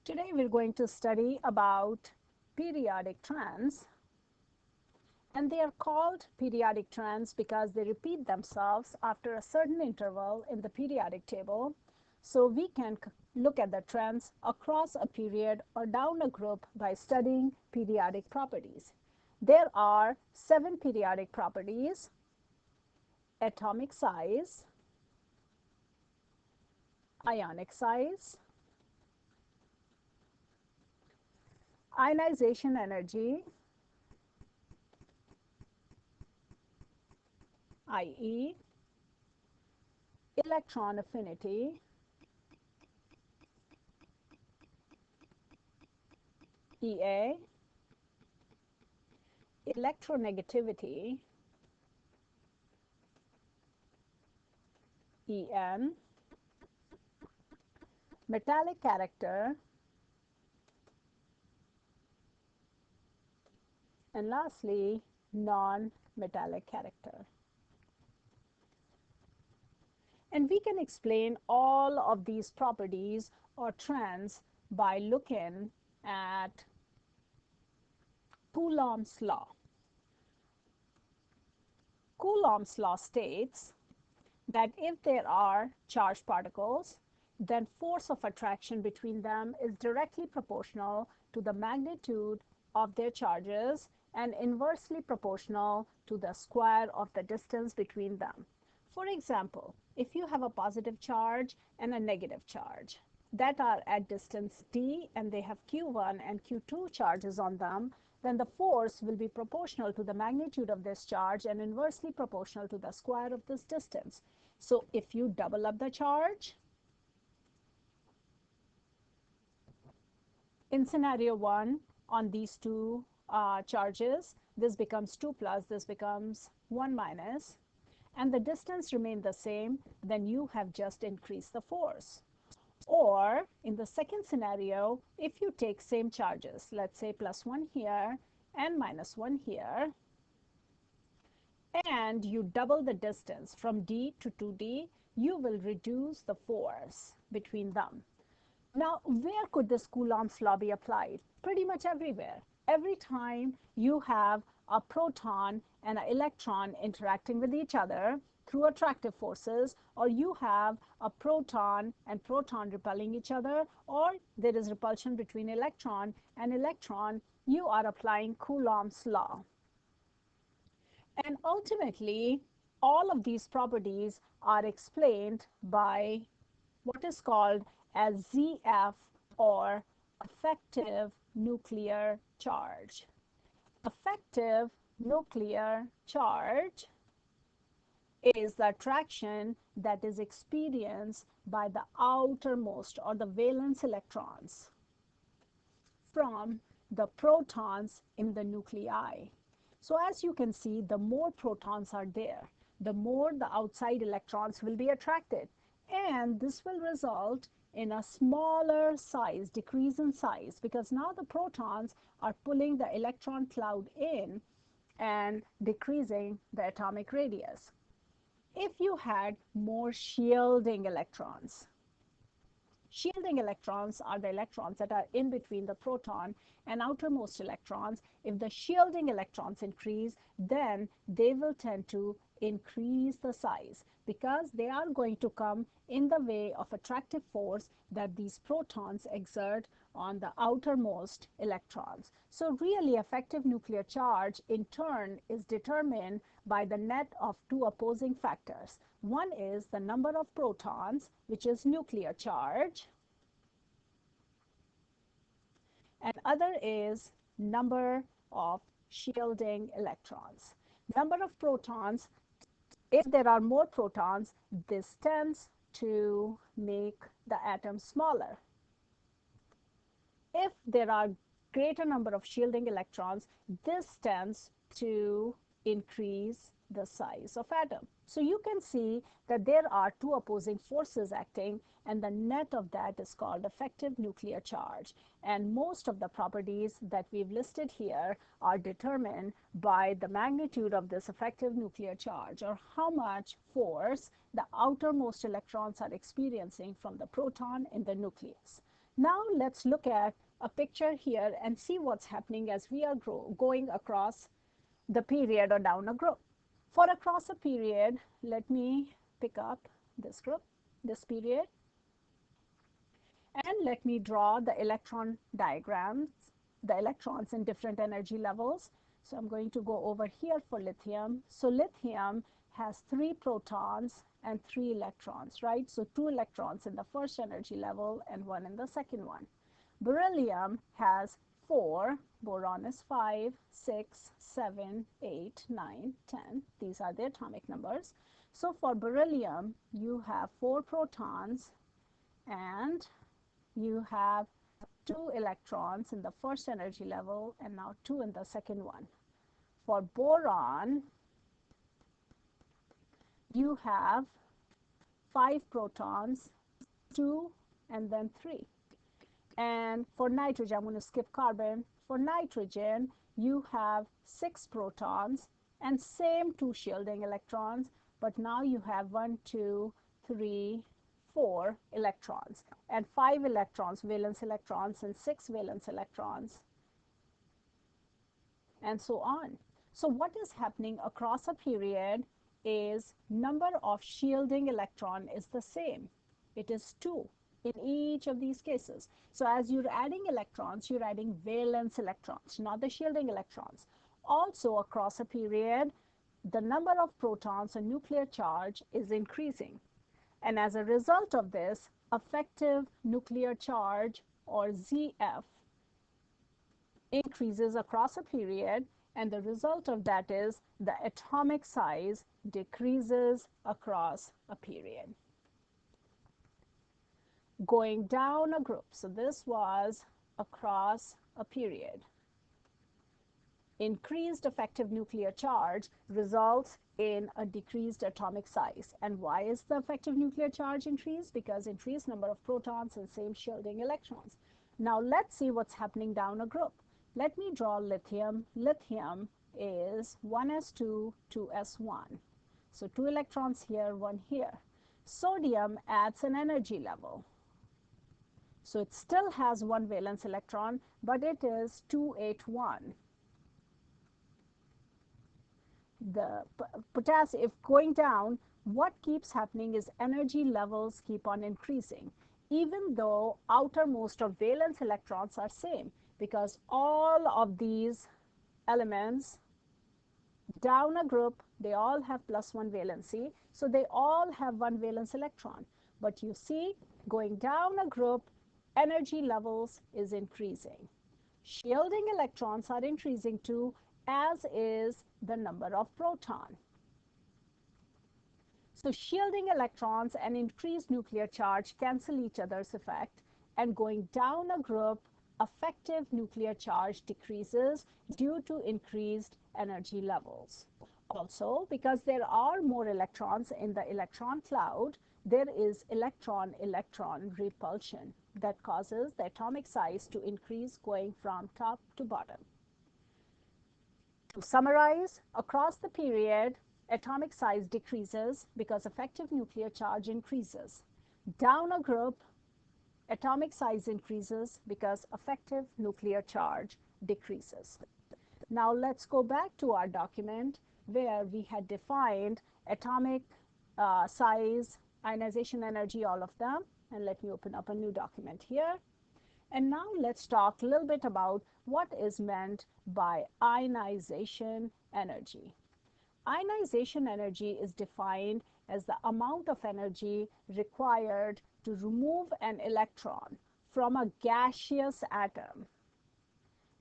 Today we're going to study about periodic trends, and they are called periodic trends because they repeat themselves after a certain interval in the periodic table. So we can look at the trends across a period or down a group by studying periodic properties. There are 7 periodic properties: atomic size, ionic size, ionization energy, i.e. electron affinity, EA, electronegativity, EN, metallic character, and lastly, non-metallic character. And we can explain all of these properties or trends by looking at Coulomb's law. Coulomb's law states that if there are charged particles, then force of attraction between them is directly proportional to the magnitude of their charges and inversely proportional to the square of the distance between them. For example, if you have a positive charge and a negative charge that are at distance d and they have q1 and q2 charges on them, then the force will be proportional to the magnitude of this charge and inversely proportional to the square of this distance. So if you double up the charge, in scenario 1 on these two charges, this becomes 2 plus, this becomes 1 minus, and the distance remained the same, then you have just increased the force. Or in the second scenario, if you take same charges, let's say plus 1 here and minus 1 here, and you double the distance from d to 2d, you will reduce the force between them. Now, where could this Coulomb's law be applied? Pretty much everywhere. Every time you have a proton and an electron interacting with each other through attractive forces, or you have a proton and proton repelling each other, or there is repulsion between electron and electron, you are applying Coulomb's law. And ultimately, all of these properties are explained by what is called as ZF, or effective nuclear charge. Effective nuclear charge is the attraction that is experienced by the outermost or the valence electrons from the protons in the nuclei. So as you can see, the more protons are there, the more the outside electrons will be attracted, and this will result in a smaller size, decrease in size, because now the protons are pulling the electron cloud in and decreasing the atomic radius. If you had more shielding electrons are the electrons that are in between the proton and outermost electrons. If the shielding electrons increase, then they will tend to increase the size because they are going to come in the way of attractive force that these protons exert on the outermost electrons. So really, effective nuclear charge in turn is determined by the net of two opposing factors. One is the number of protons, which is nuclear charge, and other is number of shielding electrons. Number of protons, if there are more protons, this tends to make the atom smaller. If there are greater number of shielding electrons, this tends to increase the size of atom. So you can see that there are two opposing forces acting, and the net of that is called effective nuclear charge. And most of the properties that we've listed here are determined by the magnitude of this effective nuclear charge, or how much force the outermost electrons are experiencing from the proton in the nucleus. Now let's look at a picture here and see what's happening as we are going across the period or down a group. For across a period, let me pick up this group, this period, and let me draw the electron diagrams, the electrons in different energy levels. So I'm going to go over here for lithium. So lithium has 3 protons and 3 electrons, right? So 2 electrons in the first energy level and 1 in the second one. Beryllium has 4, boron is 5, 6, 7, 8, 9, 10. These are the atomic numbers. So for beryllium, you have 4 protons and you have 2 electrons in the first energy level and now 2 in the second one. For boron, you have 5 protons, 2 and then 3. And for nitrogen, I'm going to skip carbon. For nitrogen, you have 6 protons and same 2 shielding electrons, but now you have 1, 2, 3, 4 electrons and 5 electrons, valence electrons, and 6 valence electrons, and so on. So what is happening across a period is number of shielding electron is the same. It is 2 in each of these cases. So as you're adding electrons, you're adding valence electrons, not the shielding electrons. Also across a period, the number of protons and nuclear charge is increasing. And as a result of this, effective nuclear charge, or ZF, increases across a period, and the result of that is the atomic size decreases across a period. Going down a group, so this was across a period. Increased effective nuclear charge results in a decreased atomic size. And why is the effective nuclear charge increased? Because increased number of protons and same shielding electrons. Now let's see what's happening down a group. Let me draw lithium. Lithium is 1s2, 2s1. So 2 electrons here, 1 here. Sodium adds an energy level. So it still has 1 valence electron, but it is 281. The potassium, if going down, what keeps happening is energy levels keep on increasing, even though outermost of valence electrons are same, because all of these elements down a group, they all have +1 valency, so they all have 1 valence electron. But you see, going down a group, energy levels is increasing. Shielding electrons are increasing too, as is the number of proton. So shielding electrons and increased nuclear charge cancel each other's effect, and going down a group, effective nuclear charge decreases due to increased energy levels. Also, because there are more electrons in the electron cloud, there is electron-electron repulsion that causes the atomic size to increase going from top to bottom. To summarize, across the period, atomic size decreases because effective nuclear charge increases. Down a group, atomic size increases because effective nuclear charge decreases. Now let's go back to our document where we had defined atomic size, ionization energy, all of them. And let me open up a new document here. And now let's talk a little bit about what is meant by ionization energy. Ionization energy is defined as the amount of energy required to remove an electron from a gaseous atom.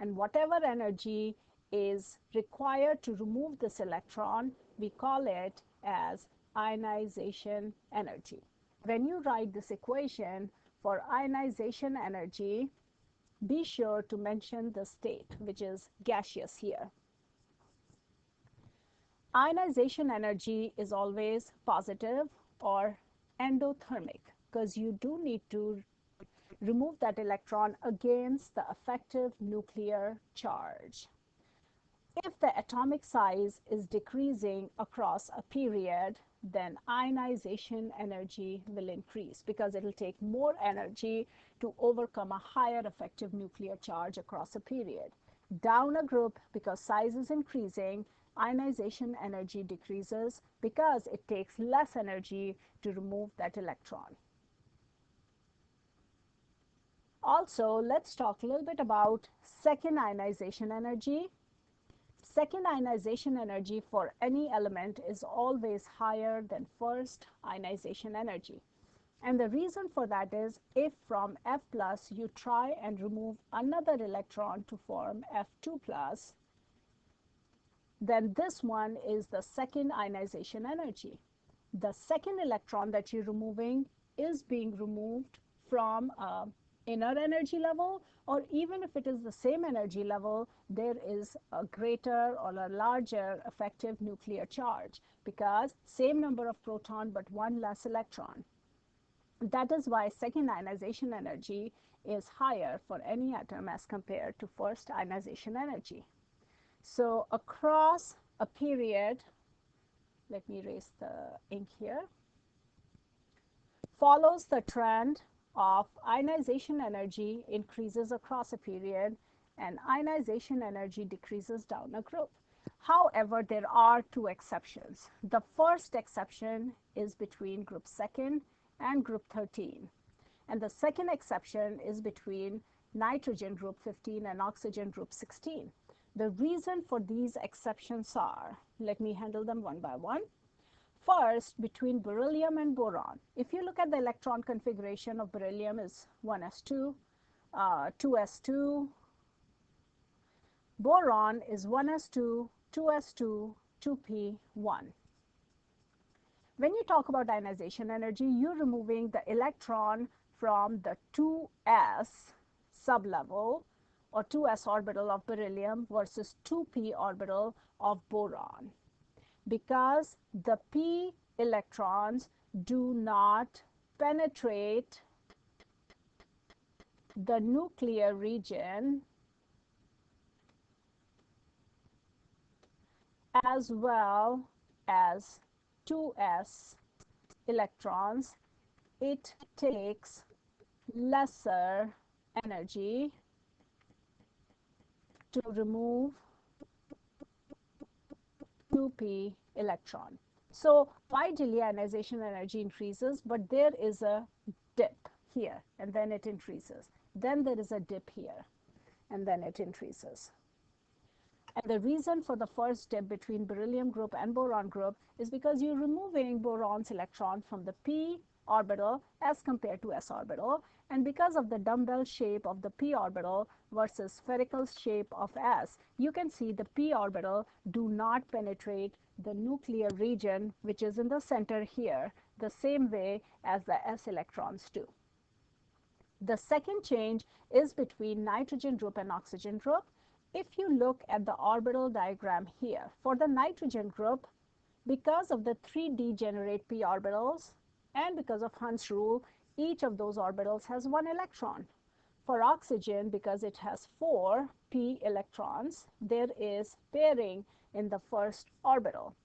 And whatever energy is required to remove this electron, we call it as ionization energy. When you write this equation for ionization energy, be sure to mention the state, which is gaseous here. Ionization energy is always positive or endothermic, because you do need to remove that electron against the effective nuclear charge. If the atomic size is decreasing across a period, then ionization energy will increase because it will take more energy to overcome a higher effective nuclear charge across a period. Down a group, because size is increasing, ionization energy decreases because it takes less energy to remove that electron. Also, let's talk a little bit about second ionization energy. Second ionization energy for any element is always higher than first ionization energy. And the reason for that is, if from F plus you try and remove another electron to form F2 plus, then this one is the second ionization energy. The second electron that you're removing is being removed from inner energy level, or even if it is the same energy level, there is a greater or a larger effective nuclear charge, because same number of proton but one less electron. That is why second ionization energy is higher for any atom as compared to first ionization energy. So across a period, let me erase the ink here, follows the trend of ionization energy increases across a period and ionization energy decreases down a group. However, there are two exceptions. The first exception is between group second and group 13. And the second exception is between nitrogen group 15 and oxygen group 16. The reason for these exceptions are, let me handle them one by one. First, between beryllium and boron. If you look at the electron configuration of beryllium is 1s2, 2s2. Boron is 1s2, 2s2, 2p1. When you talk about ionization energy, you're removing the electron from the 2s sublevel or 2s orbital of beryllium versus 2p orbital of boron, because the p electrons do not penetrate the nuclear region as well as 2s electrons. It takes lesser energy to remove 2p electron. So ideally ionization energy increases, but there is a dip here and then it increases. Then there is a dip here and then it increases. And the reason for the first dip between beryllium group and boron group is because you're removing boron's electron from the p orbital as compared to s orbital, and because of the dumbbell shape of the p orbital versus spherical shape of s, you can see the p orbital do not penetrate the nuclear region, which is in the center here, the same way as the s electrons do. The second change is between nitrogen group and oxygen group. If you look at the orbital diagram here, for the nitrogen group, because of the 3 degenerate p orbitals and because of Hund's rule, each of those orbitals has 1 electron. For oxygen, because it has 4 p electrons, there is pairing in the first orbital.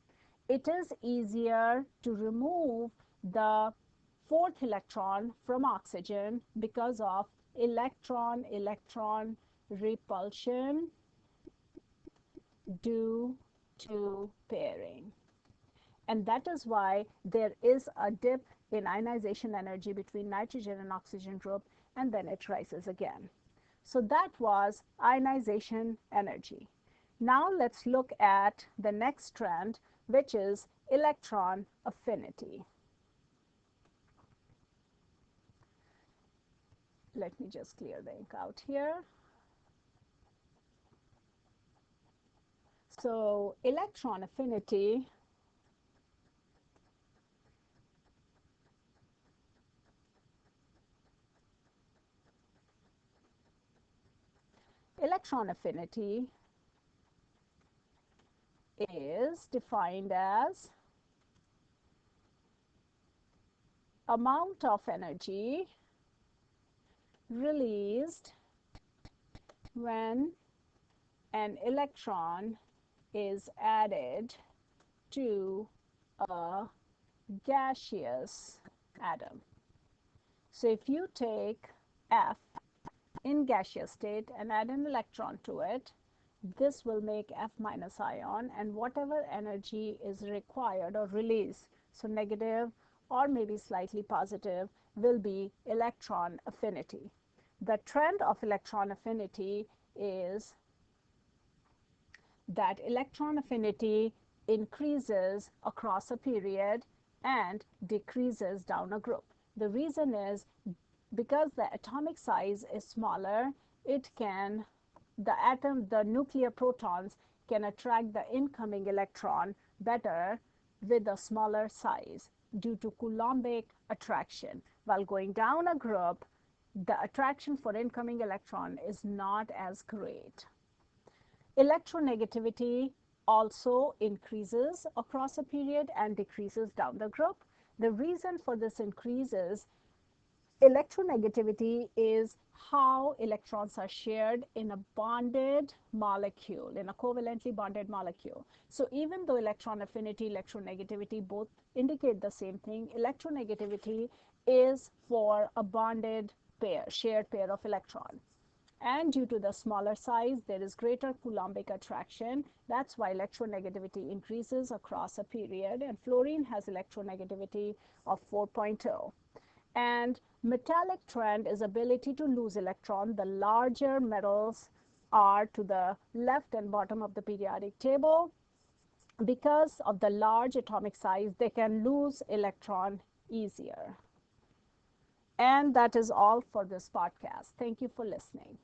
It is easier to remove the 4th electron from oxygen because of electron-electron repulsion due to pairing. And that is why there is a dip in ionization energy between nitrogen and oxygen group, and then it rises again. So that was ionization energy. Now let's look at the next trend, which is electron affinity. Let me just clear the ink out here. So electron affinity is defined as amount of energy released when an electron is added to a gaseous atom. So if you take F in gaseous state and add an electron to it, this will make F minus ion, and whatever energy is required or released, so negative or maybe slightly positive, will be electron affinity. The trend of electron affinity is that electron affinity increases across a period and decreases down a group. The reason is because the atomic size is smaller, the nuclear protons can attract the incoming electron better with a smaller size due to Coulombic attraction. While going down a group, the attraction for incoming electron is not as great. Electronegativity also increases across a period and decreases down the group. The reason for this increase is electronegativity is how electrons are shared in a bonded molecule, in a covalently bonded molecule. So even though electron affinity, electronegativity both indicate the same thing, electronegativity is for a bonded pair, shared pair of electrons. And due to the smaller size, there is greater Coulombic attraction. That's why electronegativity increases across a period. And fluorine has electronegativity of 4.0. And metallic trend is ability to lose electron. The larger metals are to the left and bottom of the periodic table. Because of the large atomic size, they can lose electron easier. And that is all for this podcast. Thank you for listening.